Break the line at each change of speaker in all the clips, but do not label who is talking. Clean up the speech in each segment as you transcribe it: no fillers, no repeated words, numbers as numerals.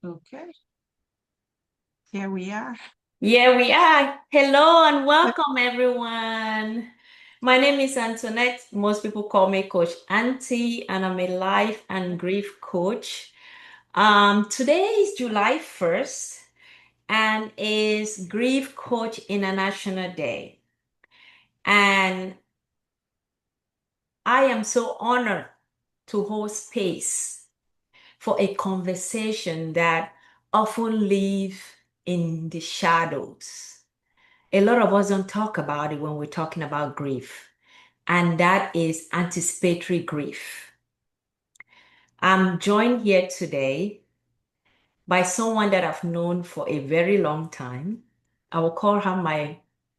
Okay, here we are.
Yeah, we are. Hello and welcome, everyone. My name is Antoinette. Most people call me Coach Auntie, and I'm a life and grief coach. Today is July 1st and is Grief Coach International Day. And I am so honored to hold space for a conversation that often live in the shadows. A lot of us don't talk about it when we're talking about grief, and that is anticipatory grief. I'm joined here today by someone that I've known for a very long time. I will call her my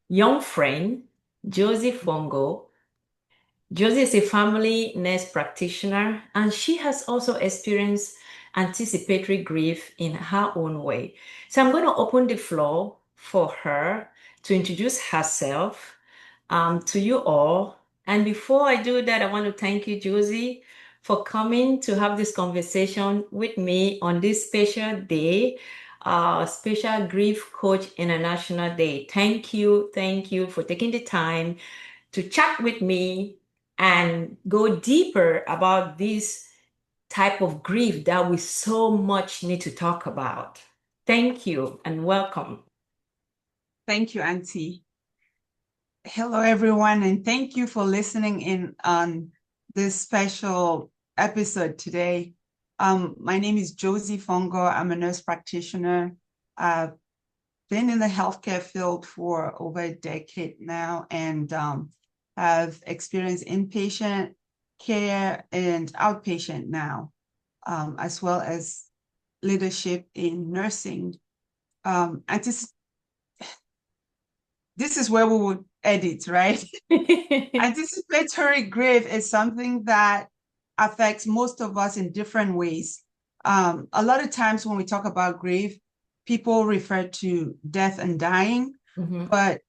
young friend, Josie Fongo. Josie is a family nurse practitioner, and she has also experienced anticipatory grief in her own way. So I'm going to open the floor for her to introduce herself to you all. And before I do that, I want to thank you, Josie, for coming to have this conversation with me on this special day, special Grief Coach International Day. Thank you for taking the time to chat with me and go deeper about this type of grief that we so much need to talk about. Thank you and welcome.
Thank you, Auntie. Hello, everyone, and thank you for listening in on this special episode today. My name is Josie Fongo. I'm a nurse practitioner. I've been in the healthcare field for over a decade now and have experienced inpatient care and outpatient now, as well as leadership in nursing. This is where we would edit, right? Anticipatory grief is something that affects most of us in different ways. A lot of times when we talk about grief, people refer to death and dying,
Mhm.
but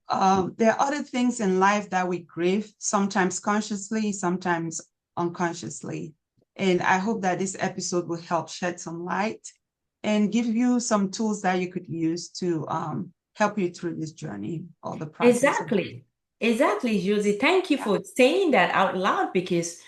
there are other things in life that we grieve, sometimes consciously, sometimes unconsciously. And I hope that this episode will help shed some light and give you some tools that you could use to help you through this journey or the process of.
Exactly. Exactly, Josie. Thank you
Yeah,
for saying that out loud because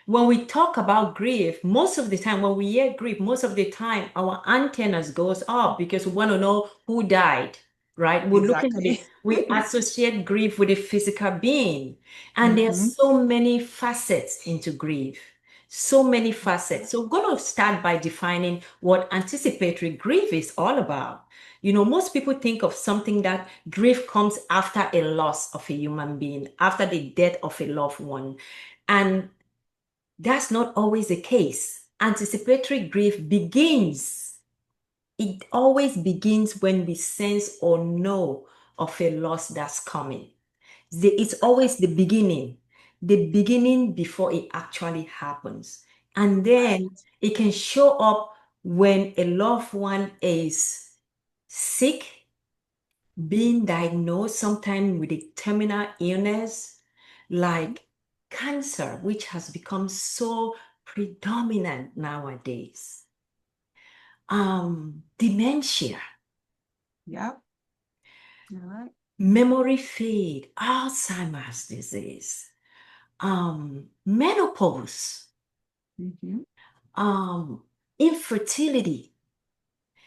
when we talk about grief, most of the time, when we hear grief, most of the time our antennas goes up because we want to know who died, right? We're looking at
exactly.
it, we associate grief with a physical being. And there's
Mhm.
so many facets into grief. So many facets. So we're going to start by defining what anticipatory grief is all about. Most people think of something that grief comes after a loss of a human being, after the death of a loved one. And that's not always the case. Anticipatory grief begins, it always begins when we sense or know of a loss that's coming. It's always the beginning before it actually happens. And
Right.
then it can show up when a loved one is sick, being diagnosed sometimes with a terminal illness like cancer, which has become so predominant nowadays. Dementia,
Yeah. All right.
memory fade, Alzheimer's disease, menopause,
Mhm.
um, infertility,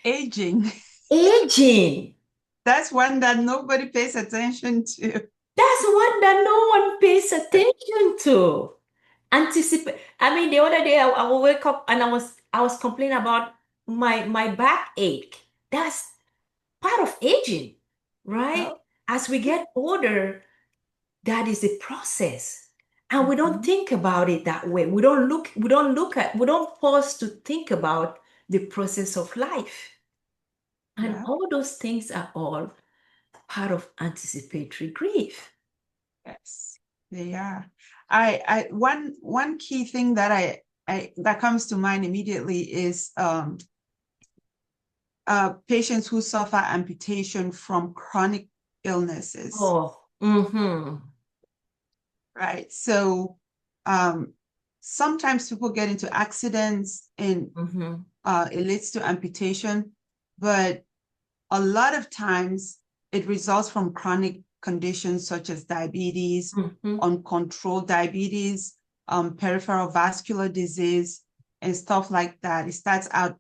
Aging.
aging.
That's one that nobody pays attention to.
That's one that no one pays attention to. Anticipate. I mean, the other day I will wake up and I was complaining about my back ache. That's part of aging, right?
Yep.
As we get older, that is a process. And we don't
Mhm.
think about it that way. We don't pause to think about the process of life. And
Yeah.
all those things are all part of anticipatory grief.
Yes. They are. One key thing that I that comes to mind immediately is patients who suffer amputation from chronic illnesses,
Oh, mm-hmm.
right? So um, sometimes people get into accidents and
Mm-hmm.
it leads to amputation. but a lot of times it results from chronic conditions such as diabetes, uncontrolled diabetes, peripheral vascular disease, and stuff like that. It starts out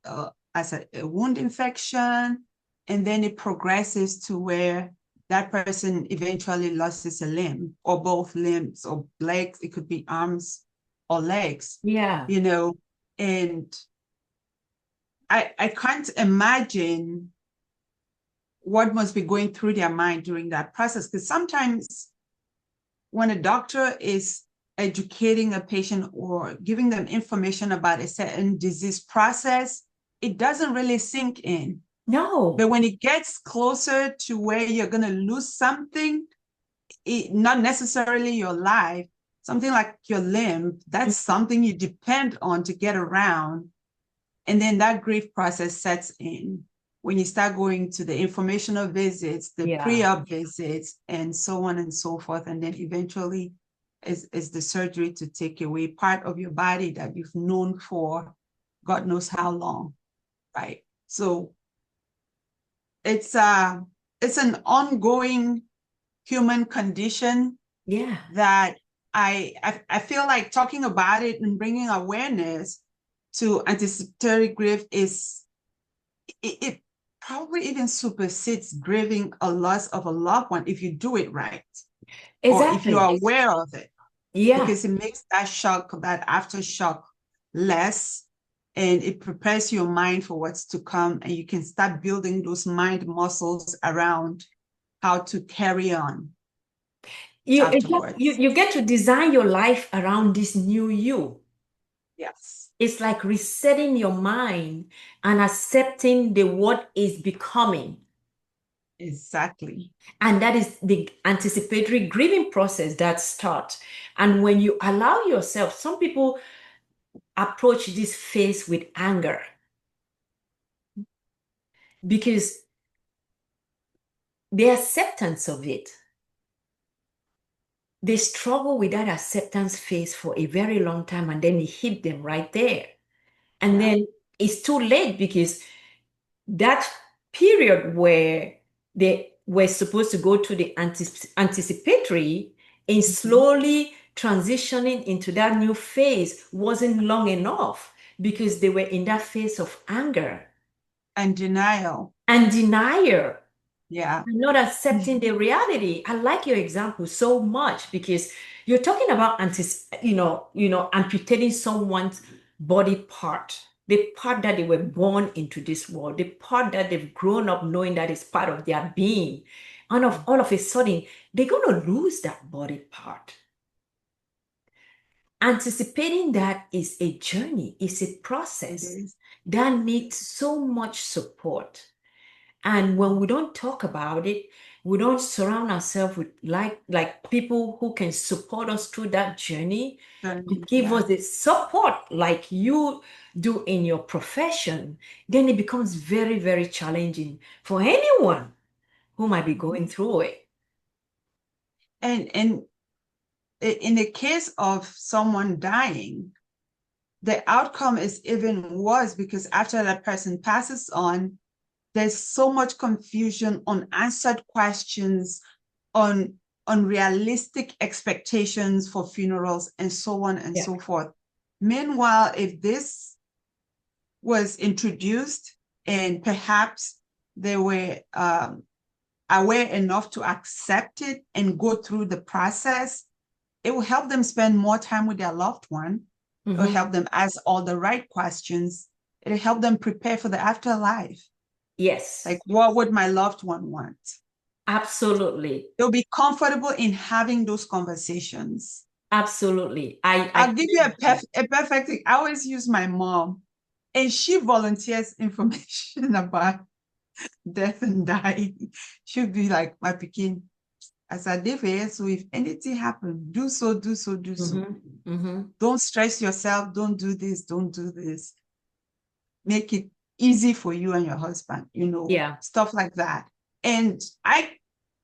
as a wound infection, and then it progresses to where that person eventually loses a limb or both limbs or legs. It could be arms or legs,
Yeah.
And I can't imagine what must be going through their mind during that process. Because sometimes when a doctor is educating a patient or giving them information about a certain disease process, it doesn't really sink in.
No.
But when it gets closer to where you're going to lose something, not necessarily your life, something like your limb, that's something you depend on to get around. And then that grief process sets in when you start going to the informational visits, the pre-op visits, and so on and so forth. And then eventually is the surgery to take away part of your body that you've known for God knows how long, right? So it's an ongoing human condition that I feel like talking about it and bringing awareness to anticipatory grief it probably even supersedes grieving a loss of a loved one if you do it right. Or if you are aware of it. Because it makes that shock, that aftershock less, and it prepares your mind for what's to come, and you can start building those mind muscles around how to carry on afterwards.
You get to design your life around this new you.
Yes.
It's like resetting your mind and accepting what is becoming.
Exactly.
And that is the anticipatory grieving process that starts. And when you allow yourself, some people approach this phase with anger because the acceptance of it, they struggle with that acceptance phase for a very long time, and then it hit them right there. And then it's too late because that period where they were supposed to go to the anticipatory and slowly transitioning into that new phase wasn't long enough because they were in that phase of anger
and denial.
Yeah. Not accepting the reality. I like your example so much because you're talking about amputating someone's body part, the part that they were born into this world, the part that they've grown up knowing that is part of their being. And all of a sudden, they're going to lose that body part. Anticipating that is a journey, it's a process that needs so much support. And when we don't talk about it, we don't surround ourselves with like people who can support us through that journey, give us the support like you do in your profession, then it becomes very, very challenging for anyone who might be going through it.
And in the case of someone dying, the outcome is even worse because after that person passes on, there's so much confusion, unanswered questions, on unrealistic expectations for funerals, and so on and so forth. Meanwhile, if this was introduced and perhaps they were aware enough to accept it and go through the process, it will help them spend more time with their loved one. It will help them ask all the right questions. It'll help them prepare for the afterlife.
Yes.
Like, what would my loved one want?
Absolutely.
They'll be comfortable in having those conversations.
Absolutely.
I'll give you a perfect thing. I always use my mom, and she volunteers information about death and dying. She'll be like, my pikin, as I live here, so if anything happens, do so, do so, do so. Don't stress yourself. Don't do this. Don't do this. Make it easy for you and your husband, stuff like that. And I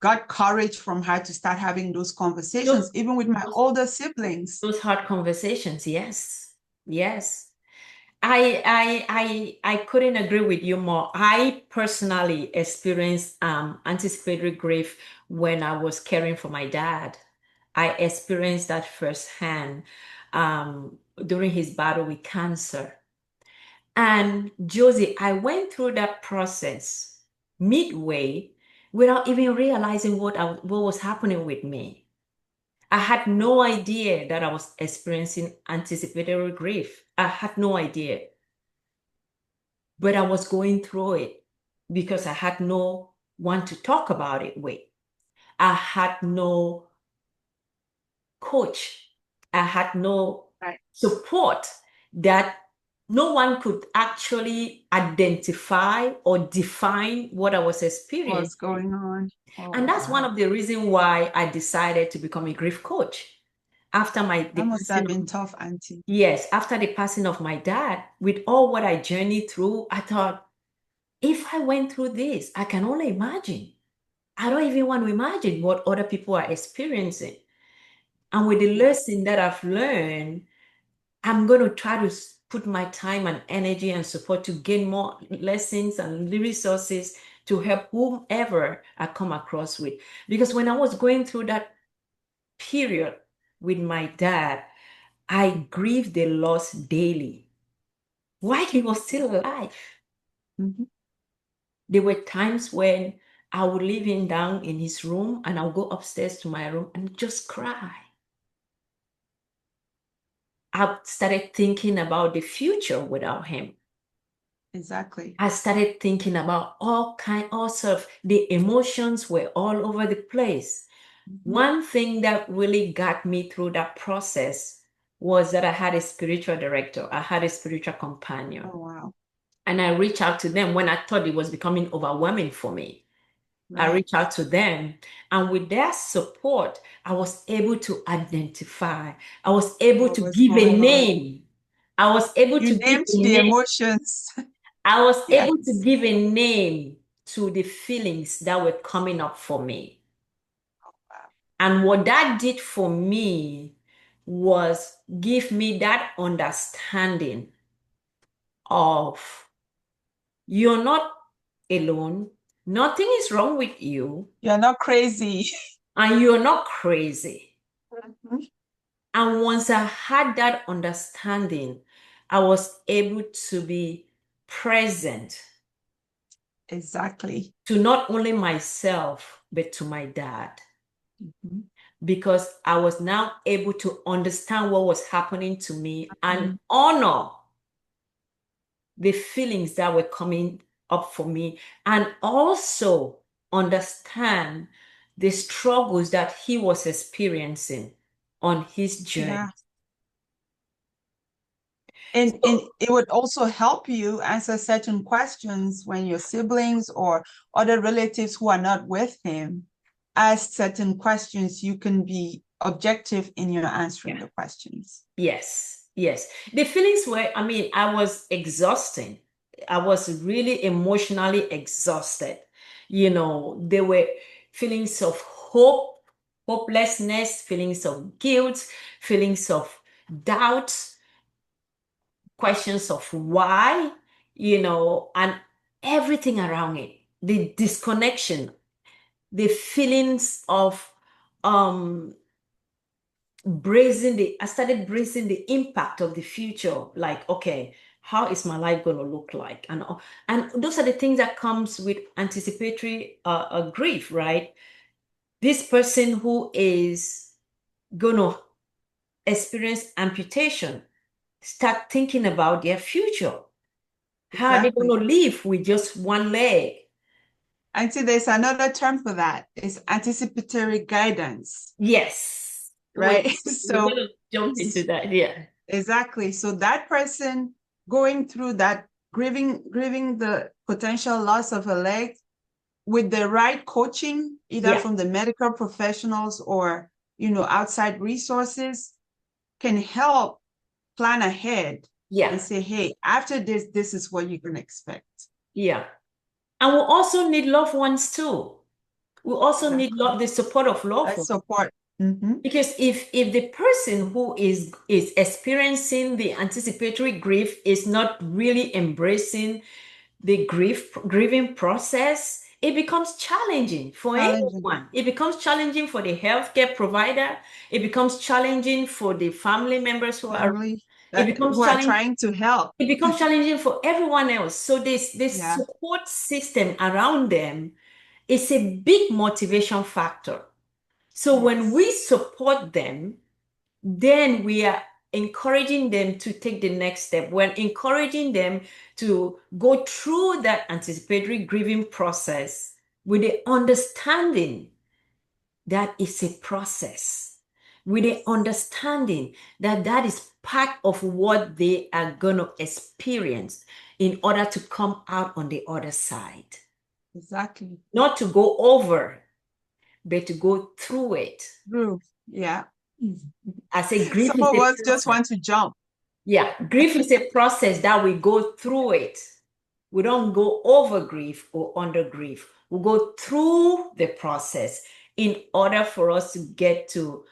got courage from her to start having those conversations, even with my older siblings.
Those hard conversations, yes. Yes. I couldn't agree with you more. I personally experienced anticipatory grief when I was caring for my dad. I experienced that firsthand during his battle with cancer. And Josie, I went through that process midway without even realizing what was happening with me. I had no idea that I was experiencing anticipatory grief. I had no idea, but I was going through it because I had no one to talk about it with. I had no coach. I had no
Right.
support that no one could actually identify or define what I was
What's
experiencing.
going on?
And
Oh,
that's one
wow.
of the reasons why I decided to become a grief coach. After
That must have been tough, Auntie.
yes, after the passing of my dad, with all what I journeyed through, I thought, if I went through this, I can only imagine. I don't even want to imagine what other people are experiencing. And with the
Yeah.
lesson that I've learned, I'm going to try to put my time and energy and support to gain more lessons and resources to help whomever I come across with. Because when I was going through that period with my dad, I grieved the loss daily while he was still alive.
Mhm.
There were times when I would leave him down in his room and I'll go upstairs to my room and just cry. I started thinking about the future without him.
Exactly.
I started thinking about all sorts of the emotions were all over the place.
Mhm.
One thing that really got me through that process was that I had a spiritual director. I had a spiritual companion.
Oh, wow.
And I reached out to them when I thought it was becoming overwhelming for me. I
Right.
reached out to them, and with their support, I was able to identify. I was able
What
to
was
give a
going on?
name. I was able
You
to give
named
a
the
name.
emotions.
I was able to
Yes.
give a name to the feelings that were coming up for me.
Wow.
And what that did for me was give me that understanding of you're not alone, nothing is wrong with you,
You're not crazy.
and you're not crazy.
Mhm.
And once I had that understanding, I was able to be present
Exactly.
to not only myself, but to my dad.
Mhm.
Because I was now able to understand what was happening to me and
Mhm.
honor the feelings that were coming up for me, and also understand the struggles that he was experiencing on his
Yeah.
journey.
And
So,
it would also help you answer certain questions when your siblings or other relatives who are not with him ask certain questions. You can be objective in your answering
yeah.
the questions.
Yes, yes. The feelings were, I mean, I was exhausting. I was really emotionally exhausted. There were feelings of hope, hopelessness, feelings of guilt, feelings of doubt, questions of why, and everything around it. The disconnection, the feelings of um I started bracing the impact of the future. Like, okay, how is my life going to look like? And those are the things that comes with anticipatory grief, right? This person who is going to experience amputation start thinking about their future. How are they going
Exactly.
to live with just one leg?
And see, there's another term for that. It's anticipatory guidance,
Yes,
right?
we're going
So
to jump into that. Yeah,
exactly. So that person going through that grieving the potential loss of a leg with the right coaching, either
yeah,
from the medical professionals or outside resources, can help plan ahead
yeah,
and say, hey, after this, this is what you can expect.
yeah. And we also need loved ones too. We also need
Exactly.
the support of loved
That's
ones.
support. Mm-hmm.
Because if the person who is experiencing the anticipatory grief is not really embracing the grieving process, it becomes challenging for
Challenging
anyone. It becomes challenging for the healthcare provider. It becomes challenging for the family members who are.
family
It
that
becomes
who are
challenging.
trying to help.
It becomes challenging for everyone else. So this
Yeah.
support system around them is a big motivation factor. So when we
Yes.
support them, then we are encouraging them to take the next step. We're encouraging them to go through that anticipatory grieving process with the understanding that it's a process, with the understanding that that is part of what they are going to experience in order to come out on the other side.
Exactly.
Not to go over, but to go through it.
True. Yeah.
I say grief
Some
is
of
a
us just
process.
want to jump.
Yeah, grief is a process that we go through it. We don't go over grief or under grief. We go through the process in order for us to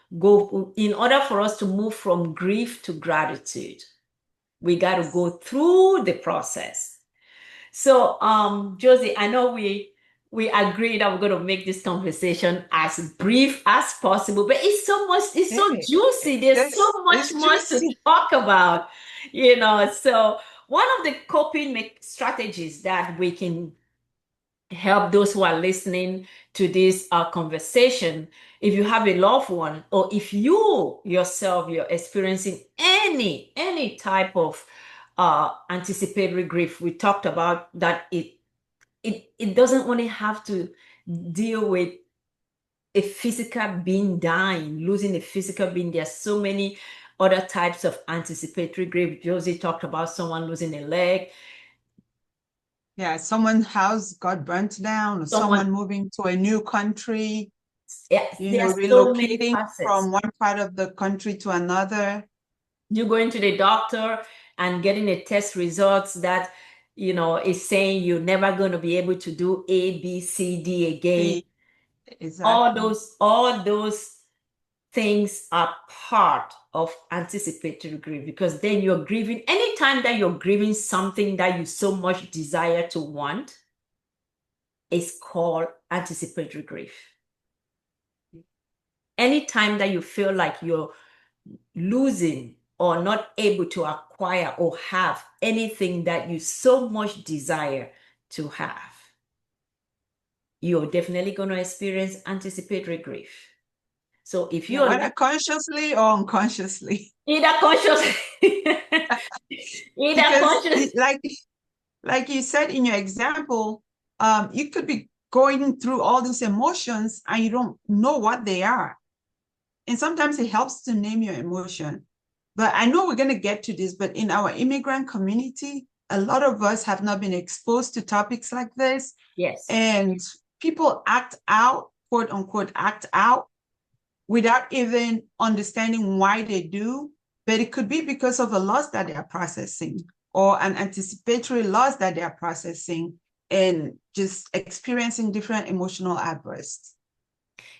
in order for us to move from grief to gratitude. We got to go through the process. So, Josie, I know we agreed that we're going to make this conversation as brief as possible, but it's so
Hey,
juicy. There's
this
so much
is
more to
juicy.
talk about, you know. So, one of the coping strategies that we can help those who are listening to this conversation, if you have a loved one, or if you yourself you're experiencing any type of anticipatory grief, we talked about that it doesn't only have to deal with a physical being dying, losing a physical being. There's so many other types of anticipatory grief. Josie talked about someone losing a leg,
Yeah, someone's house got burnt down, or
someone.
someone moving to a new country,
Yes, there are so many
relocating
facets.
from one part of the country to another.
You going to the doctor and getting a test results that is saying you're never going to be able to do A, B, C, D again.
See,
All
exactly.
those things are part of anticipatory grief, because then you're grieving anytime that you're grieving something that you so much desire to want. It's called anticipatory grief. Anytime that you feel like you're losing or not able to acquire or have anything that you so much desire to have, you're definitely going to experience anticipatory grief. So if
Yeah,
you're
whether consciously or unconsciously.
either conscious, either
Because
conscious,
like you said in your example, you could be going through all these emotions and you don't know what they are. And sometimes it helps to name your emotion. But I know we're going to get to this, but in our immigrant community, a lot of us have not been exposed to topics like this.
yes.
And people act out, quote unquote, act out without even understanding why they do. But it could be because of a loss that they are processing or an anticipatory loss that they are processing and just experiencing different emotional outbursts.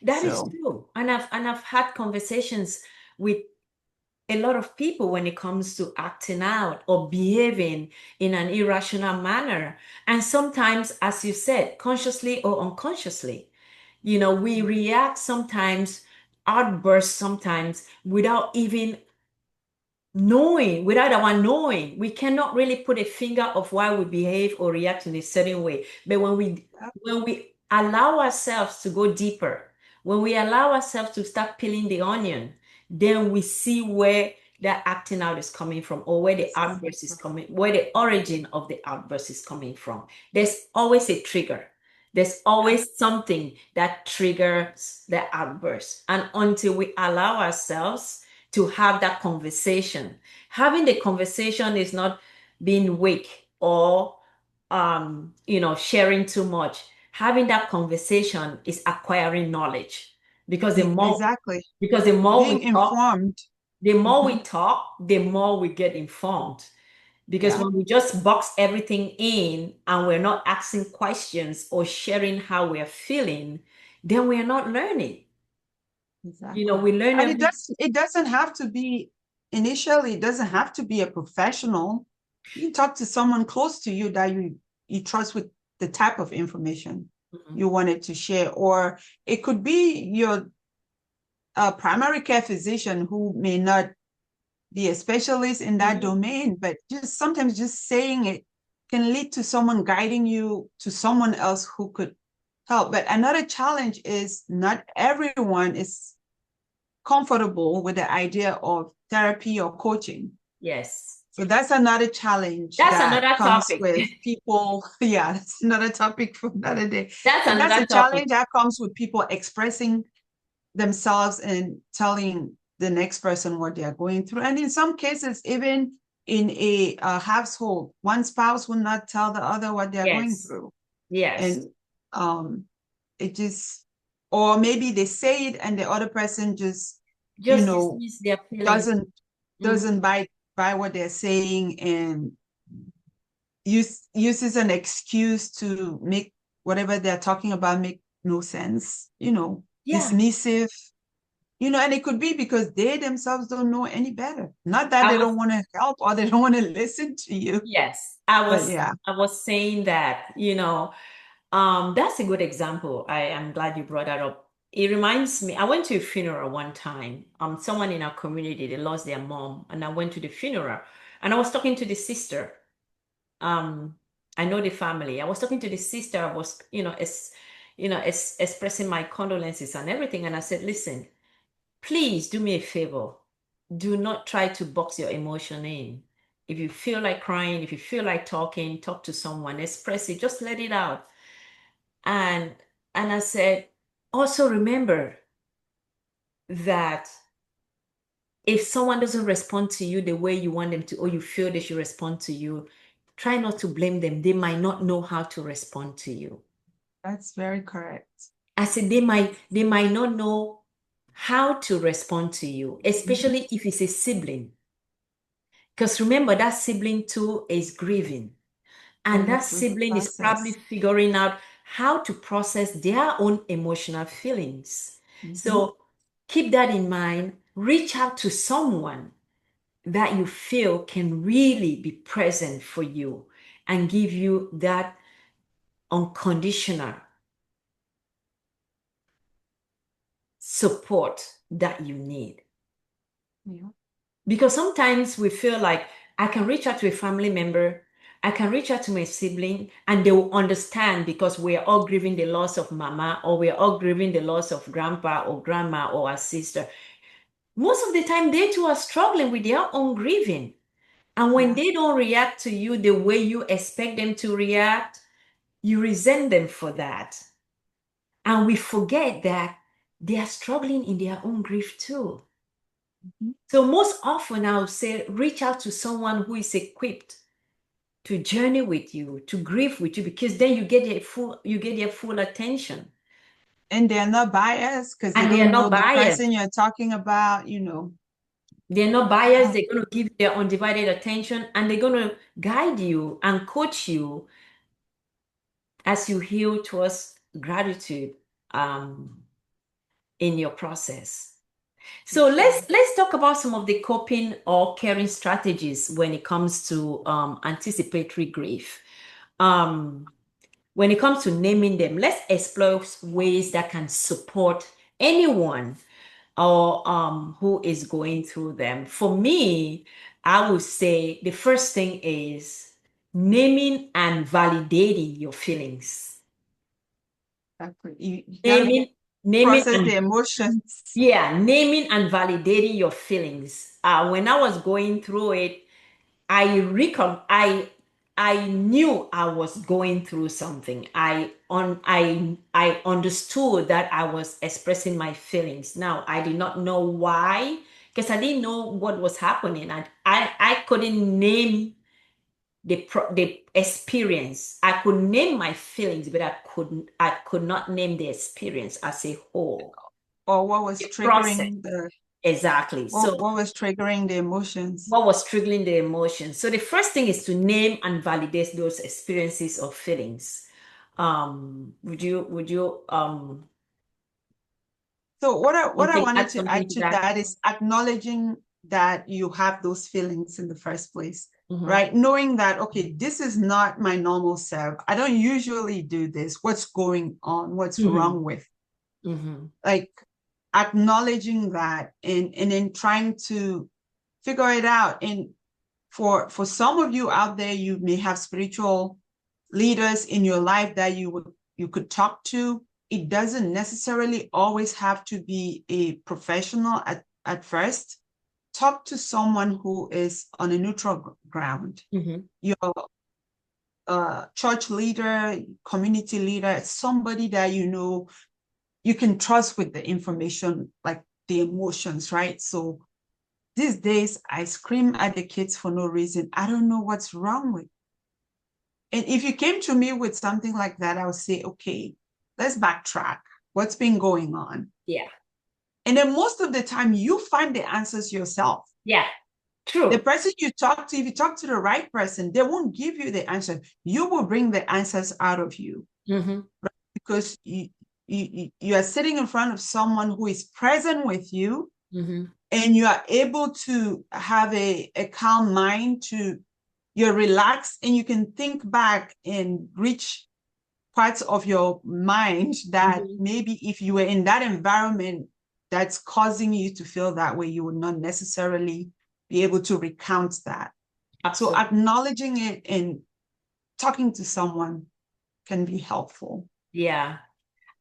That is
So,
true. And I've had conversations with a lot of people when it comes to acting out or behaving in an irrational manner. And sometimes, as you said, consciously or unconsciously, we react sometimes, outbursts sometimes without even knowing, without our knowing. We cannot really put a finger of why we behave or react in a certain way. But when we allow ourselves to go deeper, when we allow ourselves to start peeling the onion, then we see where that acting out is coming from, or where the
it's coming
outburst is
from.
coming, where the origin of the outburst is coming from. There's always a trigger. There's
Yeah,
always something that triggers the outburst. And until we allow ourselves to have that conversation, having the conversation is not being weak or sharing too much. Having that conversation is acquiring knowledge, because
exactly.
the more we
Being
talk,
informed.
the more we
Mhm.
talk, the more we get informed. Because
Yeah,
when we just box everything in and we're not asking questions or sharing how we're feeling, then we're not learning.
Exactly.
We learn
And it
every.
does it doesn't have to be initially, it doesn't have to be a professional. You can talk to someone close to you that you trust with the type of information
Mhm.
you wanted to share. Or it could be your primary care physician who may not be a specialist in that
Mhm.
domain, but just sometimes just saying it can lead to someone guiding you to someone else who could help. But another challenge is not everyone is comfortable with the idea of therapy or coaching.
Yes.
So that's another challenge
That's
that
another
comes
topic.
with people. Yeah, that's another topic for another day.
That's
But that's
another
a
topic.
challenge that comes with people expressing themselves and telling the next person what they are going through. And in some cases, even in a household, one spouse will not tell the other what they are going
Yes.
through.
Yes.
And um, it just, or maybe they say it and the other person just, you
Just
know,
dismiss their feelings.
doesn't
Mhm.
doesn't buy what they're saying and uses an excuse to make whatever they're talking about make no sense,
Yeah.
dismissive, and it could be because they themselves don't know any better. Not that
I
they
was
don't want to help or they don't want to listen to you,
Yes, I
but
was
yeah,
I was saying that, that's a good example. I am glad you brought that up. It reminds me, I went to a funeral one time. Someone in our community, they lost their mom, and I went to the funeral and I was talking to the sister. Um, I know the family. I was talking to the sister. I was, expressing my condolences and everything. And I said, listen, please do me a favor. Do not try to box your emotion in. If you feel like crying, if you feel like talking, talk to someone, express it, just let it out. And and I said, also remember that if someone doesn't respond to you the way you want them to, or you feel they should respond to you, try not to blame them. They might not know how to respond to you.
that's very correct.
I said they might not know how to respond to you,
Mhm.
especially if it's a sibling. Because remember, that sibling too is grieving. And
Going
that
through the
sibling is probably
process.
figuring out how to process their own emotional feelings.
Mhm.
So keep that in mind. Reach out to someone that you feel can really be present for you and give you that unconditional support that you need.
Yeah.
Because sometimes we feel like I can reach out to a family member, I can reach out to my sibling, and they will understand because we are all grieving the loss of mama, or we are all grieving the loss of grandpa or grandma or our sister. Most of the time, they too are struggling with their own grieving. And when
Yeah.
they don't react to you the way you expect them to react, you resent them for that. And we forget that they are struggling in their own grief too.
Mhm.
So most often I would say reach out to someone who is equipped to journey with you, to grieve with you, because then you get their full attention.
And they're not biased because they
And they are
don't know
not
the
biased.
person you're talking about.
They're not biased,
Uh,
they're going to give you their undivided attention and they're going to guide you and coach you as you heal towards gratitude um, in your process.
for
So
sure.
let's talk about some of the coping or caring strategies when it comes to anticipatory grief. Um, when it comes to naming them, let's explore ways that can support anyone or who is going through them. For me, I would say the first thing is naming and validating your feelings.
Exactly. You got to
Naming, naming
process the
and
emotions.
Yeah, naming and validating your feelings. When I was going through it, I knew I was going through something. I understood that I was expressing my feelings. Now I did not know why because I didn't know what was happening. I couldn't name the experience. I could name my feelings, but I could not name the experience as a whole.
Or what was
The process.
triggering the
Exactly. So
what was triggering the emotions.
what was triggering the emotion? So the first thing is to name and validate those experiences or feelings. Would you
So what I
Something,
wanted
add
to
something
add
to
to
that.
that is acknowledging that you have those feelings in the first place,
Mm-hmm.
right? Knowing that, okay, this is not my normal self. I don't usually do this. What's going on? What's
Mm-hmm.
wrong with?
Mm-hmm.
Like acknowledging that and then trying to figure it out. And for some of you out there, you may have spiritual leaders in your life that you could talk to. It doesn't necessarily always have to be a professional at first. Talk to someone who is on a neutral ground.
Mm-hmm.
Your church leader, community leader, somebody that you know you can trust with the information, like the emotions, right? So these days, I scream at the kids for no reason. I don't know what's wrong with. And if you came to me with something like that, I would say, okay, let's backtrack. What's been going on?
Yeah.
And then most of the time, you find the answers yourself.
Yeah.
The
True.
person you talk to, if you talk to the right person, they won't give you the answer. You will bring the answers out of you,
Mm-hmm.
right? Because you are sitting in front of someone who is present with you,
Mm-hmm.
and you are able to have a calm mind, to you're relaxed, and you can think back and reach parts of your mind that
Mm-hmm.
maybe if you were in that environment that's causing you to feel that way, you would not necessarily be able to recount that. So
Absolutely.
acknowledging it and talking to someone can be helpful.
Yeah.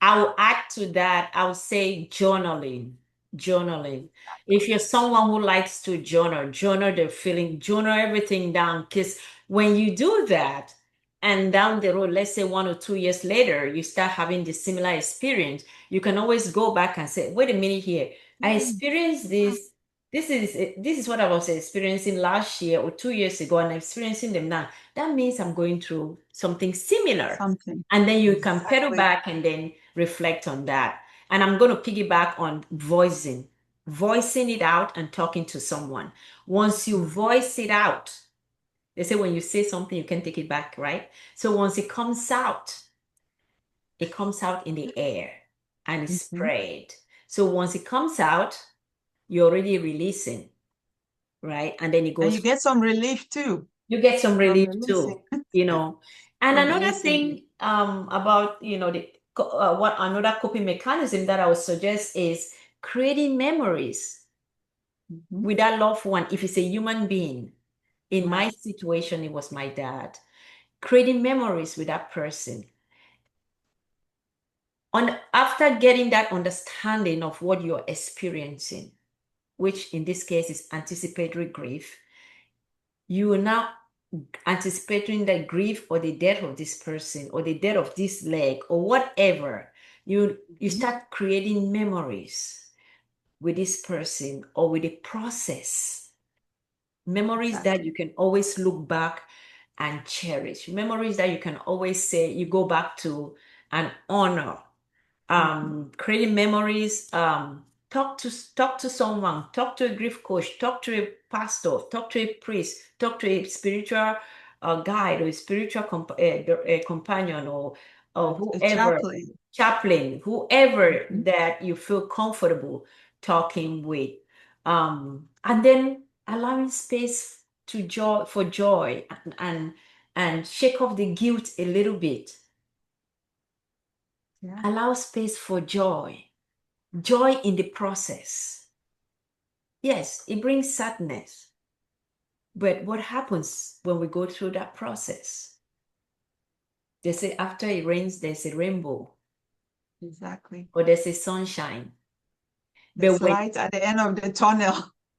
I will add to that, I would say journaling. Journaling. If you're someone who likes to journal, journal the feeling, journal everything down. Because when you do that, and down the road, let's say 1 or 2 years later, you start having the similar experience, you can always go back and say, wait a minute here, I experienced this. This is what I was experiencing last year or 2 years ago, and I'm experiencing them now. That means I'm going through something similar.
Something.
And then you can pedal
Exactly.
back and then reflect on that. And I'm going to piggyback on voicing it out and talking to someone. Once you voice it out, they say when you say something, you can take it back, right? So once it comes out in the air and it's
Mm-hmm.
spread. So once it comes out, you're already releasing, right? And then it
And you
goes,
get some relief too
you get some
from
relief
releasing,
too, you know. And
from
another
releasing it.
thing about what another coping mechanism that I would suggest is creating memories
Mm-hmm.
with that loved one. If it's a human being, in my
Right.
situation, it was my dad. Creating memories with that person. After getting that understanding of what you're experiencing, which in this case is anticipatory grief, you are now anticipating the grief or the death of this person or the death of this leg or whatever. You
Mm-hmm.
start creating memories with this person or with the process. Memories that
Exactly.
you can always look back and cherish. Memories that you can always say you go back to and honor.
Mm-hmm.
Creating memories. Talk to someone, talk to a grief coach, talk to a pastor, talk to a priest, talk to a spiritual guide or a spiritual companion or
A
whoever,
chaplain.
chaplain, whoever
Mm-hmm.
that you feel comfortable talking with. And then allowing space to joy for joy and shake off the guilt a little bit.
Yeah.
Allow space for joy in the process. Yes, it brings sadness, but what happens when we go through that process? They say after it rains, there's a rainbow
Exactly.
or there's a sunshine. But
There's
when
light at the end of the tunnel.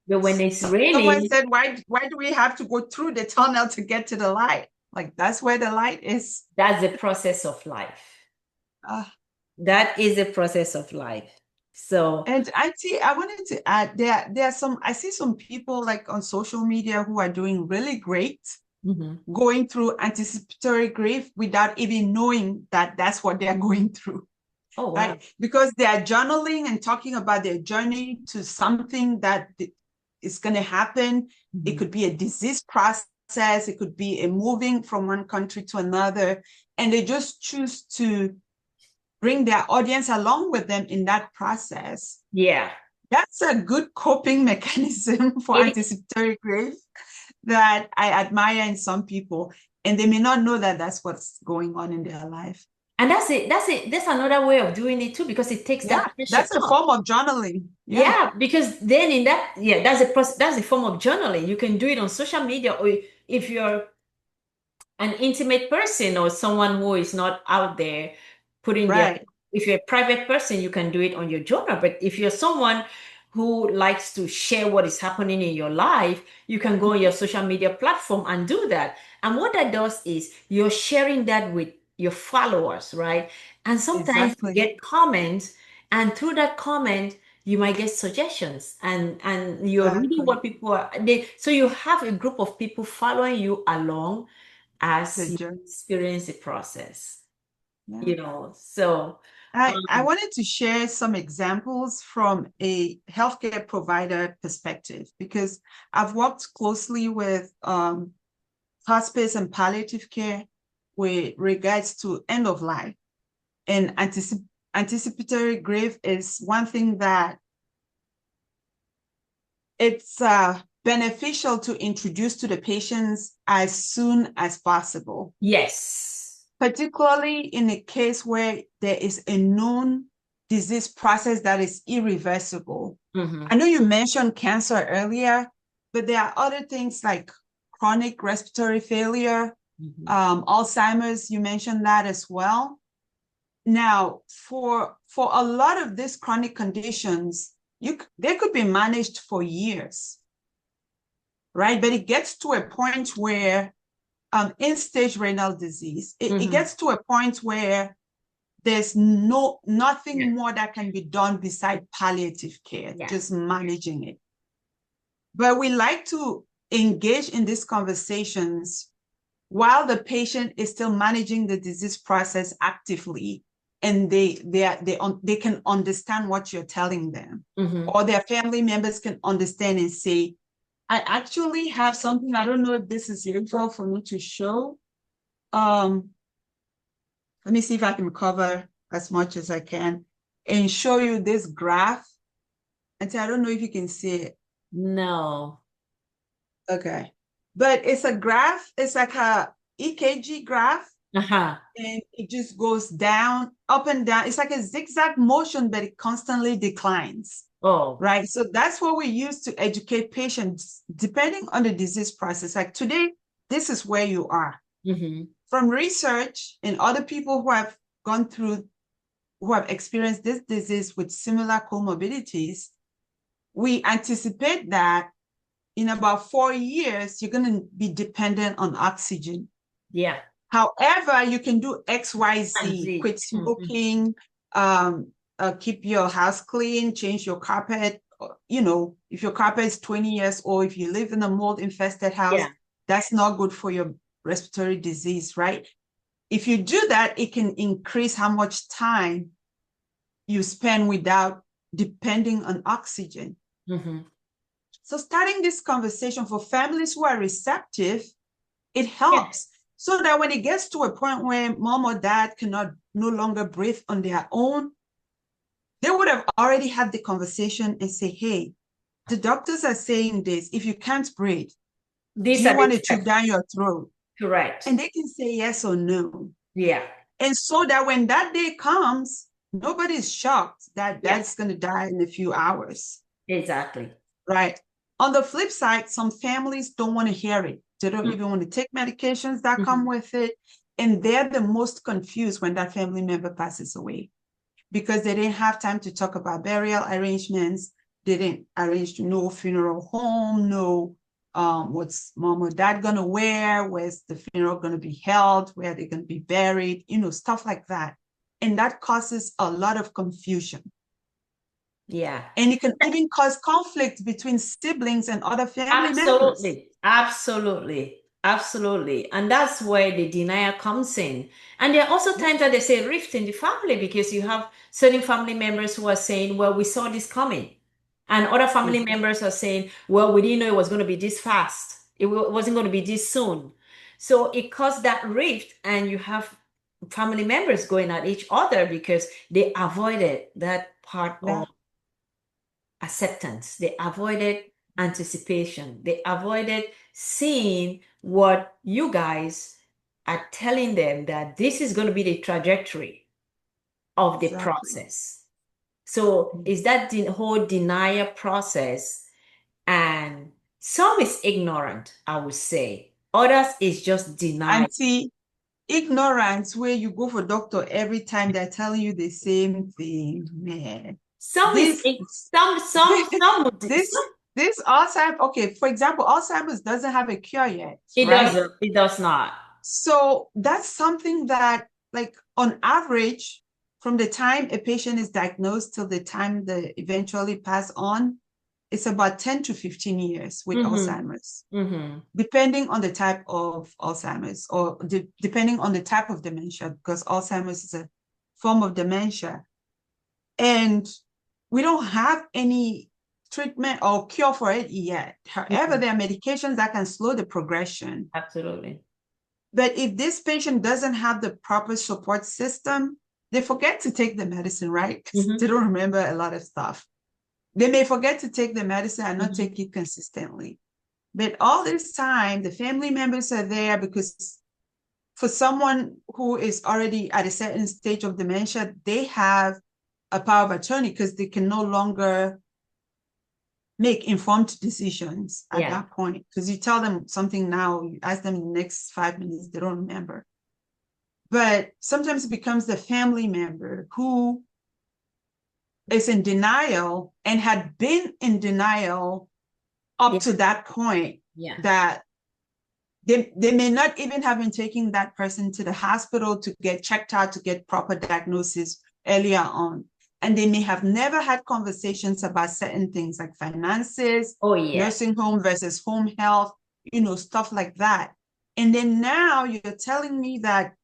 but when it's
Someone
raining,
said, why do we have to go through the tunnel to get to the light? Like that's where the light is.
that's the process of life.
Ah.
That is the process of life. So,
And I wanted to add there are some I see some people like on social media who are doing really great
mhm.
going through anticipatory grief without even knowing that that's what they're going through,
Oh wow.
right? Because they are journaling and talking about their journey to something that is going to happen. It
Mhm.
could be a disease process, it could be a moving from one country to another, and they just choose to bring their audience along with them in that process.
Yeah.
That's a good coping mechanism for
It,
anticipatory grief that I admire in some people, and they may not know that that's what's going on in their life.
and that's it. That's it. That's another way of doing it too, because it takes
Yeah,
that pressure
that's a
off.
form of journaling. Yeah,
Yeah, because then in that, yeah, that's a form of journaling. You can do it on social media, or if you're an intimate person or someone who is not out there putting their,
right.
if you're a private person, you can do it on your journal. But if you're someone who likes to share what is happening in your life, you can go on your social media platform and do that. And what that does is you're sharing that with your followers, right? And sometimes you
Exactly.
get comments, and through that comment, you might get suggestions, and you're reading
Exactly.
what people are they, so you have a group of people following you along
The
as you
journey.
experience the process,
Yeah.
So,
I wanted to share some examples from a healthcare provider perspective because I've worked closely with hospice and palliative care with regards to end of life. And anticipatory grief is one thing that it's beneficial to introduce to the patients as soon as possible,
yes.
particularly in a case where there is a known disease process that is irreversible.
Hmm.
I know you mentioned cancer earlier, but there are other things like chronic respiratory failure,
Hmm.
Alzheimer's, you mentioned that as well. Now, for a lot of these chronic conditions, they could be managed for years, right? But it gets to a point where in-stage renal disease, it
Hmm.
gets to a point where there's
Yeah.
nothing more that can be done beside palliative care,
Yeah.
just managing it. But we like to engage in these conversations while the patient is still managing the disease process actively, and they can understand what you're telling them,
Hmm.
or their family members can understand and say, I actually have something. I don't know if this is useful for me to show. Um, let me see if I can cover as much as I can and show you this graph. And say, I don't know if you can see it.
No.
Okay. But it's a graph, it's like a EKG graph,
Uh-huh.
and it just goes down, up and down. It's like a zigzag motion, but it constantly declines,
Oh.
right? So that's what we use to educate patients depending on the disease process. Like today, this is where you are.
Hmm.
From research and other people who have gone through, who have experienced this disease with similar comorbidities, we anticipate that in about 4 years, you're going to be dependent on oxygen.
Yeah.
However, you can do
And
XYZ,
Z.
quit smoking, keep your house clean, change your carpet. You know, if your carpet is 20 years old, if you live in a mold infested house,
Yeah.
that's not good for your respiratory disease, right? If you do that, it can increase how much time you spend without depending on oxygen.
Hmm.
So starting this conversation for families who are receptive, it
Yeah.
helps so that when it gets to a point where mom or dad cannot no longer breathe on their own, they would have already had the conversation and say, hey, the doctors are saying this. If you can't breathe, do
These
you
are the
want to chew
steps.
down your throat?
Correct.
And they can say yes or no.
Yeah.
And so that when that day comes, nobody's shocked that
Yeah.
that's going to die in a few hours,
Exactly.
right? On the flip side, some families don't want to hear it. They don't even want to take medications that come
Mm-hmm.
with it. And they're the most confused when that family member passes away because they didn't have time to talk about burial arrangements. They didn't arrange no funeral home, no what's mom or dad gonna wear, where's the funeral gonna be held, where they're gonna be buried, stuff like that. And that causes a lot of confusion.
Yeah.
And it can even cause conflict between siblings and other family members.
Absolutely. Absolutely. Absolutely. And that's where the denial comes in. And there are also
Yeah.
times that they say rift in the family because you have certain family members who are saying, well, we saw this coming. And other family
Exactly.
members are saying, well, we didn't know it was going to be this fast. It wasn't going to be this soon. So it caused that rift, and you have family members going at each other because they avoided that part
Yeah,
of acceptance. They avoided anticipation. They avoided seeing what you guys are telling them that this is going to be the trajectory of the
exactly.
process. So
Mm.
is that the whole denial process, and some is ignorant, I would say. Others is just denial.
Anti ignorance, where you go for doctor every time they're telling you the same thing, man.
Some is
This
some
this this Alzheimer's, okay, for example, Alzheimer's doesn't have a cure yet, right?
it does not.
So that's something that, like, on average, from the time a patient is diagnosed till the time they eventually pass on, it's about 10 to 15 years with
Mm-hmm.
Alzheimer's,
Mm-hmm.
depending on the type of Alzheimer's, or depending on the type of dementia, because Alzheimer's is a form of dementia. And we don't have any treatment or cure for it yet. However,
Mm-hmm.
there are medications that can slow the progression.
Absolutely.
But if this patient doesn't have the proper support system, they forget to take the medicine, right?
Mm-hmm.
They don't remember a lot of stuff. They may forget to take the medicine and not
Mm-hmm.
take it consistently. But all this time, the family members are there because for someone who is already at a certain stage of dementia, they have a power of attorney because they can no longer make informed decisions at
Yeah.
that point. Because you tell them something now, you ask them in the next 5 minutes, they don't remember. But sometimes it becomes the family member who is in denial and had been in denial up
Yeah.
to that point,
Yeah.
that they may not even have been taking that person to the hospital to get checked out, to get proper diagnosis earlier on. And they may have never had conversations about certain things like finances,
Oh, yeah.
nursing home versus home health, stuff like that. And then now you're telling me that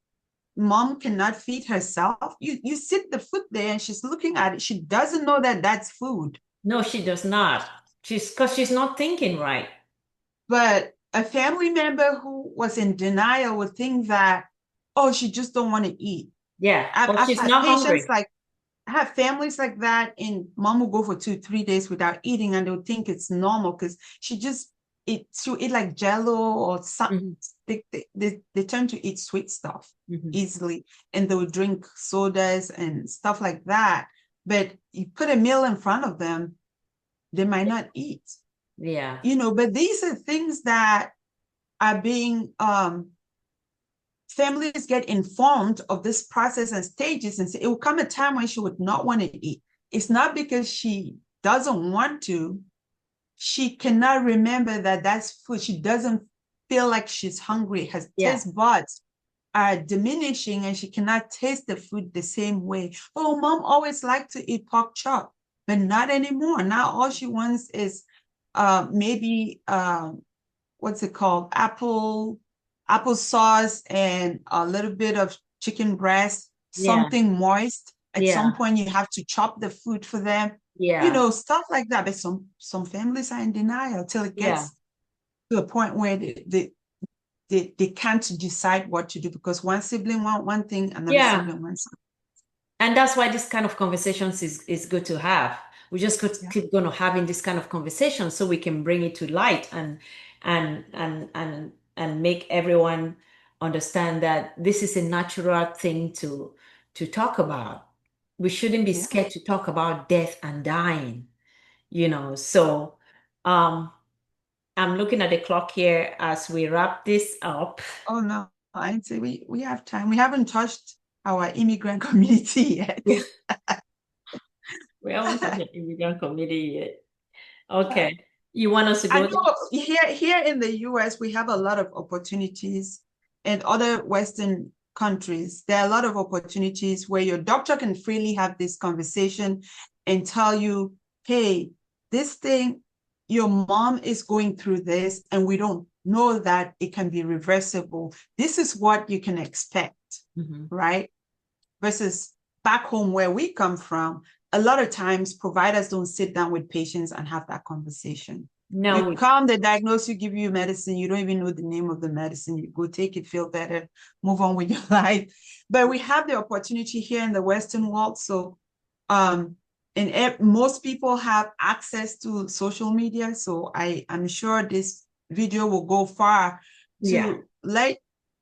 mom cannot feed herself. You sit the food there and she's looking at it. She doesn't know that that's food.
No, she does not. Because she's not thinking right.
But a family member who was in denial would think that, oh, she just don't want to eat.
Yeah.
I've,
Or
I've
she's
had
not
patients
hungry.
like, I have families like that, and mom will go for 2, 3 days without eating, and they'll think it's normal because she'll eat like jello or something.
Mm-hmm.
They tend to eat sweet stuff
Mm-hmm.
easily, and they'll drink sodas and stuff like that. But you put a meal in front of them, they might not eat.
Yeah.
But these are things that are being families get informed of this process and stages, and say it will come a time when she would not want to eat. It's not because she doesn't want to. She cannot remember that that's food. She doesn't feel like she's hungry. Her
Yeah.
taste buds are diminishing, and she cannot taste the food the same way. Oh, mom always liked to eat pork chop, but not anymore. Now all she wants is maybe what's it called? Applesauce and a little bit of chicken breast,
Yeah.
something moist. At some
Yeah.
point, you have to chop the food for them,
Yeah.
stuff like that. But some families are in denial till it
Yeah.
gets to a point where they can't decide what to do, because one sibling wants one thing, another
Yeah.
sibling wants something.
And that's why this kind of conversations is good to have. We just could
Yeah,
keep going to having this kind of conversation so we can bring it to light and make everyone understand that this is a natural thing to talk about. We shouldn't be
yeah.
scared to talk about death and dying. So um I'm looking at the clock here as we wrap this up.
Oh no, I'd say we have time. We haven't touched our immigrant community yet.
We haven't touched the immigrant committee yet. Okay. You want us to
I
go there?
know here in the US, we have a lot of opportunities. In other Western countries, there are a lot of opportunities where your doctor can freely have this conversation and tell you, hey, this thing, your mom is going through this, and we don't know that it can be reversible. This is what you can expect,
Mhm.
right? Versus back home where we come from, a lot of times providers don't sit down with patients and have that conversation.
No,
You come, they diagnose you, give you medicine. You don't even know the name of the medicine. You go take it, feel better, move on with your life. But we have the opportunity here in the Western world. So, and most people have access to social media. So I'm sure this video will go far
yeah.
to let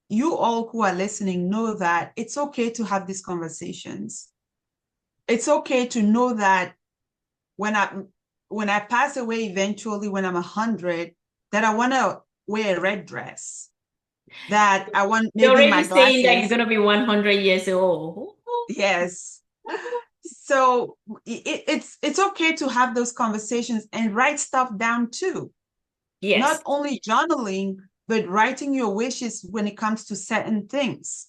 you all who are listening know that it's okay to have these conversations. It's okay to know that when I pass away eventually when I'm 100, that I want to wear a red dress, that I want
You're
maybe
already
my
saying that you're
glasses.
going to be 100 years old.
Yes. So it's okay to have those conversations and write stuff down too. Not
Yes.
only journaling, but writing your wishes when it comes to certain things.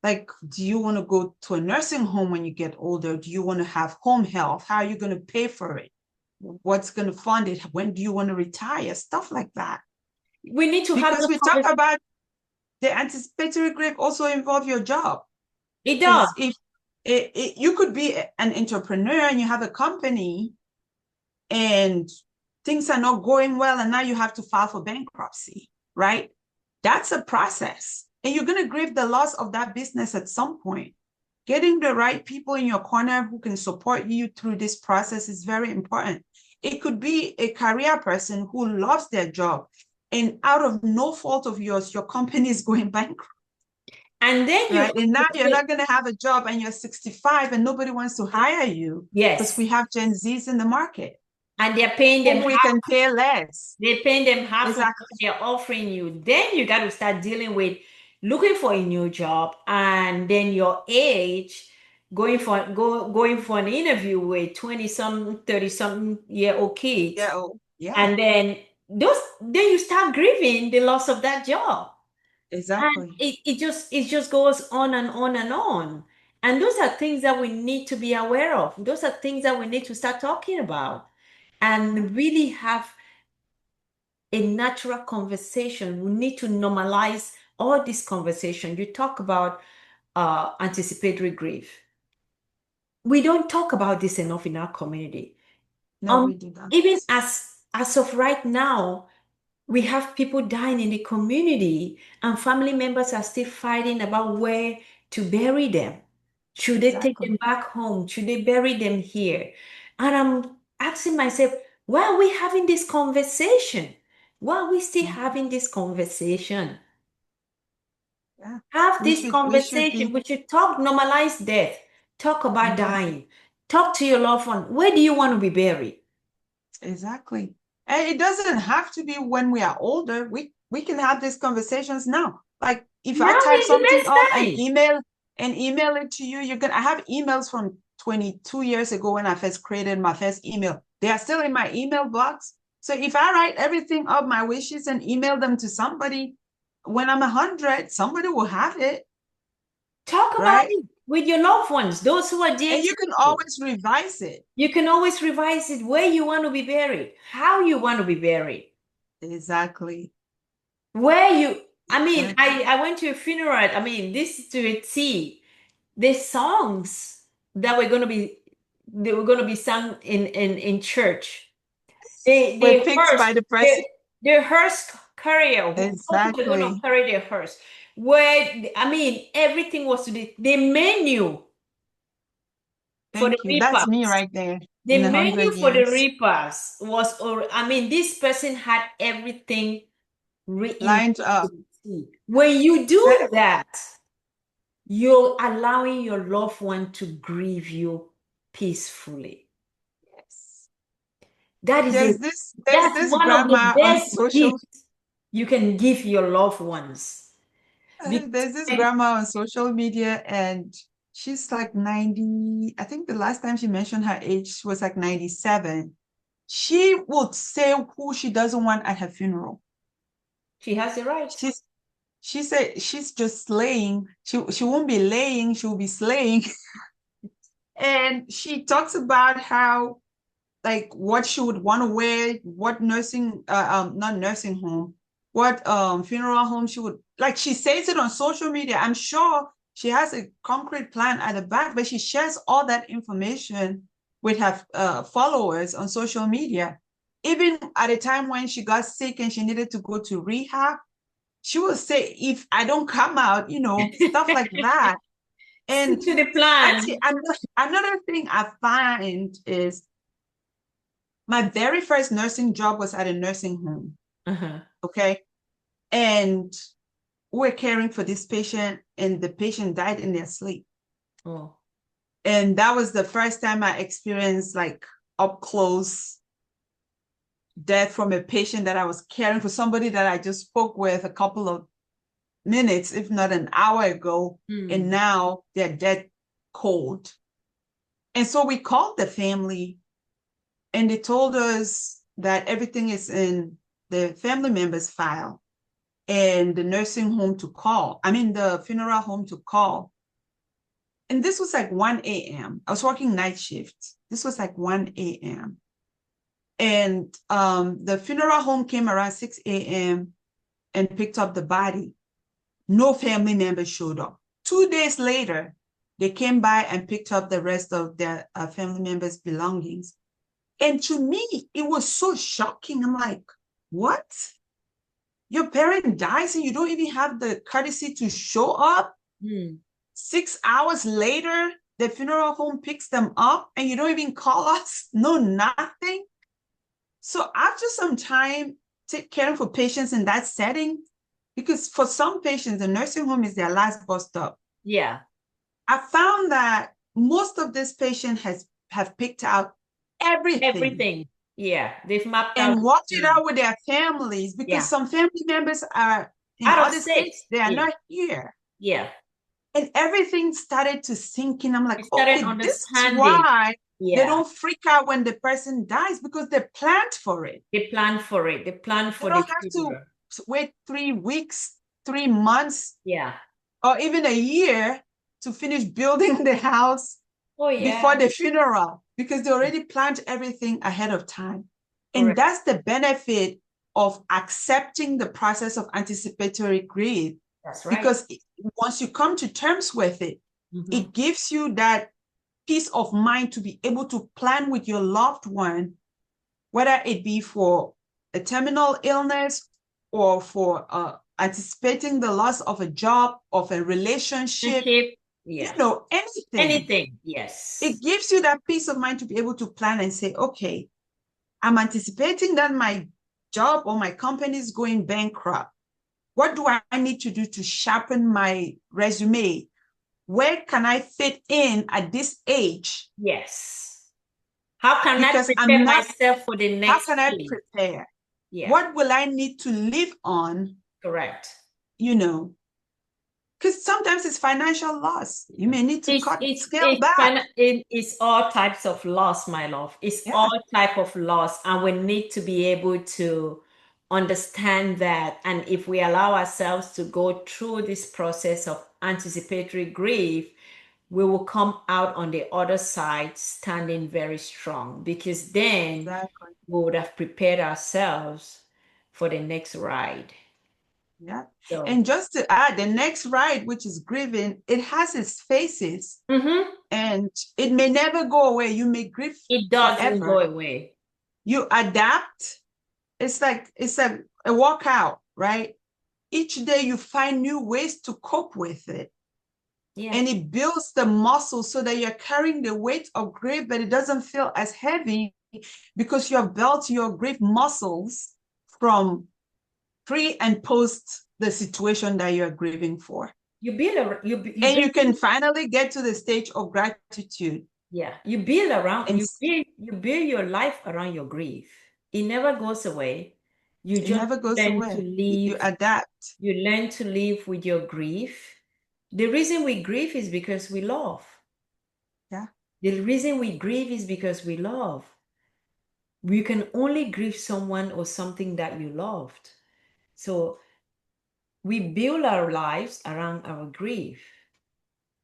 Like, do you want to go to a nursing home when you get older? Do you want to have home health? How are you going to pay for it? What's going to fund it? When do you want to retire? Stuff like that.
We need to have
Because
those
we talk
conversations.
about the anticipatory grief also involve your job.
It does.
Because if you could be an entrepreneur and you have a company and things are not going well and now you have to file for bankruptcy, right? That's a process. And you're going to grieve the loss of that business at some point. Getting the right people in your corner who can support you through this process is very important. It could be a career person who loves their job, and out of no fault of yours, your company is going bankrupt,
And then you have
right? And now
to
you're
say,
not going to have a job and you're 65 and nobody wants to hire you because
yes.
we have Gen Zs in the market
And they're paying them
whom we
half.
can pay less.
They're paying them half of what
Exactly.
they're offering you. Then you got to start dealing with looking for a new job, and then your age, going for an interview with 20 something, 30 something year old
Yeah.
kids.
Oh, yeah,
And then you start grieving the loss of that job. And
exactly.
it just goes on and on and on. And those are things that we need to be aware of. Those are things that we need to start talking about
Yeah.
and really have a natural conversation. We need to normalize all this conversation. You talk about anticipatory grief. We don't talk about this enough in our community.
No, we do not.
Even as of right now, we have people dying in the community, and family members are still fighting about where to bury them. Should they take them
Exactly.
back home? Should they bury them here? And I'm asking myself, why are we having this conversation? Why are we still
Mhm.
having this conversation?
Yeah.
Have
We
this
should we should
conversation.
be
We should talk, normalize death. Talk about
mhm.
dying. Talk to your loved one. Where do you want to be buried?
Exactly. And it doesn't have to be when we are older. We can have these conversations now. Like if I
Now
type
is the
something
best
up
time.
and email it to you, you can I have emails from 22 years ago when I first created my first email. They are still in my email box. So if I write everything up, my wishes, and email them to somebody when I'm 100, somebody will have it,
Talk about
right?
it with your loved ones, those who are dear
And you
to
can
you.
always revise it.
You can always revise it where you want to be buried, how you want to be buried,
Exactly.
where you. I mean,
Exactly.
I went to a funeral. I mean, this is to a T. The songs that were going to be sung in church.
We're
The
picked
hearse,
by the
the,
press.
the hearse carrier, those who were going to
Exactly.
carry the hearse. Where, I mean, everything was to the menu for the
Thank you. That's me
reapers.
right there
The
in a
menu
hundred
for the
years.
reapers was, or I mean, this person had everything written
Lined
to
up.
the T. When you
That-
do that, you're allowing your loved one to grieve you peacefully.
Yes.
That is a
There's
that's
this
one of the
grandma on
best
social
gifts you can give your loved ones. Because
there's this grandma on social media and she's like 90. I think the last time she mentioned her age she was like 97. She would say who she doesn't want at her funeral.
she has the right.
She's she said she's just slaying. She won't be laying, she will be slaying. And she talks about how like what she would want to wear, what nursing not nursing home, what funeral home she would like. She says it on social media. I'm sure she has a concrete plan at the back, but she shares all that information with her followers on social media. even at a time when she got sick and she needed to go to rehab, she would say, if I don't come out, stuff like that.
Stick
And
to the plan.
actually, another thing I find is my very first nursing job was at a nursing home. Okay. And we're caring for this patient, and the patient died in their sleep.
Oh.
And that was the first time I experienced like up close death from a patient that I was caring for, somebody that I just spoke with a couple of minutes, if not an hour ago, and now they're dead cold. And so we called the family, and they told us that everything is in the family member's file and the nursing home to call. The funeral home to call. And this was like 1 a.m. I was working night shift. This was like 1 a.m. And the funeral home came around 6 a.m. and picked up the body. No family members showed up. 2 days later, they came by and picked up the rest of their family members' belongings. And to me, it was so shocking. I'm like, what? Your parent dies and you don't even have the courtesy to show up? 6 hours later, the funeral home picks them up and you don't even call us? No, nothing. So after some time caring for patients in that setting, because for some patients, the nursing home is their last bus stop.
Yeah.
I found that most of these patients have picked out everything.
Everything. Yeah. They've mapped out
and worked it out with their families, because some family members are in
out of
other
state.
states. They are not here.
Yeah.
And everything started to sink in. I'm like,
started
okay, this is why they don't freak out when the person dies, because they planned for it.
They plan for it. They plan for
They don't have to wait 3 weeks, 3 months, or even a year to finish building the house before the funeral, because they already planned everything ahead of time. And that's the benefit of accepting the process of anticipatory grief.
That's right.
Because once you come to terms with it, it gives you that peace of mind to be able to plan with your loved one, whether it be for a terminal illness or for anticipating the loss of a job, of a relationship, anything.
Anything, yes.
It gives you that peace of mind to be able to plan and say, okay, I'm anticipating that my job or my company is going bankrupt. What do I need to do to sharpen my resume? Where can I fit in at this age?
Yes. How can I prepare myself for the next
How can I prepare? Yeah. What will I need to live on?
Correct.
Because sometimes it's financial loss. You may need to scale back.
It's all types of loss, my love. It's all type of loss. And we need to be able to understand that. And if we allow ourselves to go through this process of anticipatory grief, we will come out on the other side standing very strong, because then we would have prepared ourselves for the next ride.
Yeah. So, and just to add, the next ride, which is grieving, it has its phases, and it may never go away. You may grieve
it doesn't go away.
You adapt. It's like a workout, right? Each day you find new ways to cope with it. Yeah. And it builds the muscles so that you're carrying the weight of grief, but it doesn't feel as heavy because you have built your grief muscles from pre and post the situation that you're grieving for.
You
can finally get to the stage of gratitude.
Yeah, you build your life around your grief. It never goes away. You just learn to live.
You adapt.
You learn to live with your grief. The reason we grieve is because we love.
Yeah.
The reason we grieve is because we love. You can only grieve someone or something that you loved. So we build our lives around our grief.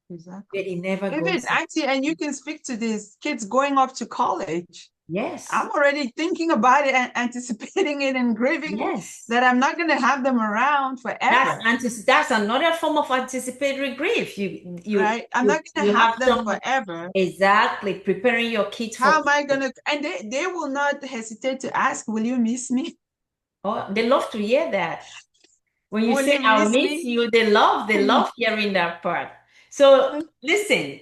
Exactly.
But it never goes.
Actually, and you can speak to these kids going off to college.
Yes.
I'm already thinking about it and anticipating it and grieving
Yes.
that I'm not going to have them around forever,
That's another form of anticipatory grief.
right? I'm not going to
You
have
have
them
someone
forever.
exactly preparing your kids
How
for
am I going
college.
to? And they will not hesitate to ask, will you miss me?
Oh, they love to hear that. When you
Will
say
you
I'll
miss
miss
me?
you, they love hearing that part. So listen,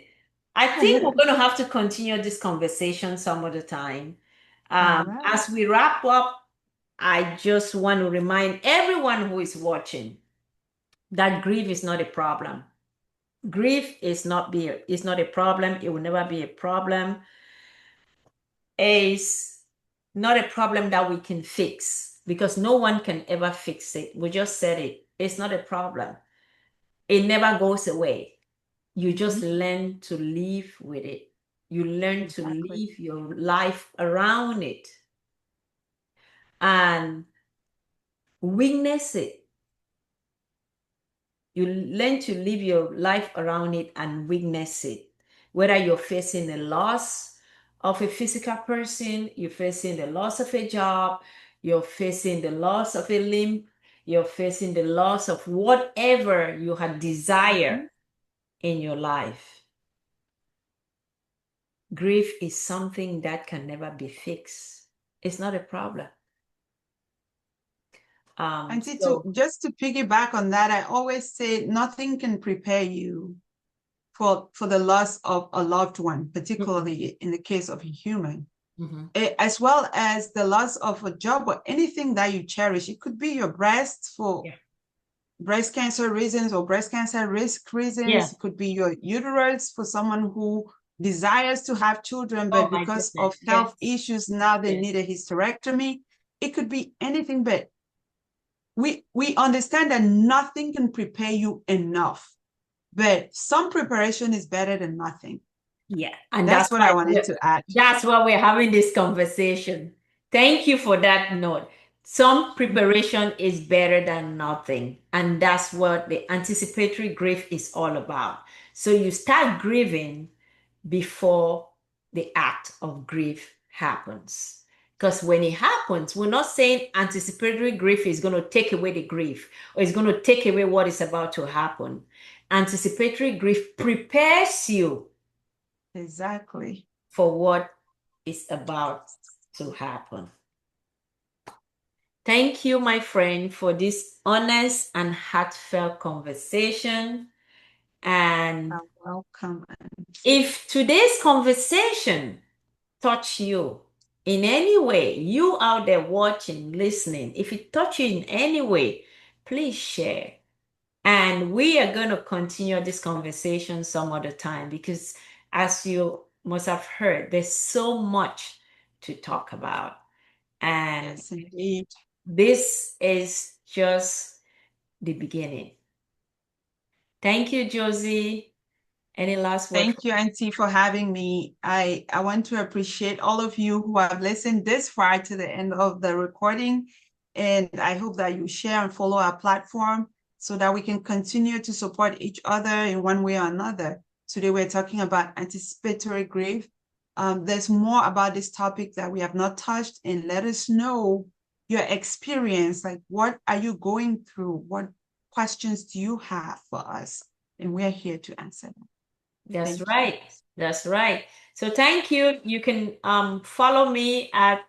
I think we're going to have to continue this conversation some other time.
All right.
As we wrap up, I just want to remind everyone who is watching that grief is not a problem. Grief is not a problem. It will never be a problem. It's not a problem that we can fix because no one can ever fix it. We just said it. It's not a problem. It never goes away. You just
Mhm.
learn to live with it. You learn to
Exactly.
live your life around it and witness it. You learn to live your life around it and witness it. Whether you're facing the loss of a physical person, you're facing the loss of a job, you're facing the loss of a limb, you're facing the loss of whatever you had desired
Mhm.
in your life. Grief is something that can never be fixed. It's not a problem.
And see, to
So
just to piggyback on that, I always say nothing can prepare you for the loss of a loved one,
mm-mm,
particularly in the case of a human.
mhm.
As well as the loss of a job or anything that you cherish. It could be your breast for
Yeah.
breast cancer reasons or breast cancer risk
Yeah.
reasons. It could be your uterus for someone who desires to have children,
Oh
but
my
because
goodness.
of health
Yes.
issues, now they
Yes.
need a hysterectomy. It could be anything, but we understand that nothing can prepare you enough, but some preparation is better than nothing.
Yeah, and
That's what I wanted to add.
that's why we're having this conversation. Thank you for that note. Some preparation is better than nothing, and that's what the anticipatory grief is all about. So you start grieving before the act of grief happens. Because when it happens, we're not saying anticipatory grief is going to take away the grief or it's going to take away what is about to happen. Anticipatory grief prepares you
Exactly.
for what is about to happen. Thank you, my friend, for this honest and heartfelt conversation. And
Welcome.
if today's conversation touched you in any way, you out there watching, listening, if it touched you in any way, please share. And we are going to continue this conversation some other time because, as you must have heard, there's so much to talk about. And
Yes, indeed.
this is just the beginning. Thank you, Josie. Any last word
Thank
for
you, Auntie, for having me. I want to appreciate all of you who have listened this far to the end of the recording. And I hope that you share and follow our platform so that we can continue to support each other in one way or another. Today, we're talking about anticipatory grief. There's more about this topic that we have not touched, and let us know your experience. Like, what are you going through? What questions do you have for us? And we're here to answer them.
That's
Thank you.
right. That's right. So thank you. You can follow me at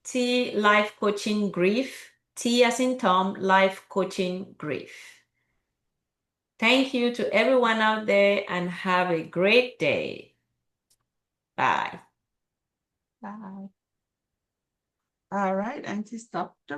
T Life Coaching Grief. T as in Tom, Life Coaching Grief. Thank you to everyone out there and have a great day. Bye.
Bye. All right, Auntie, stop the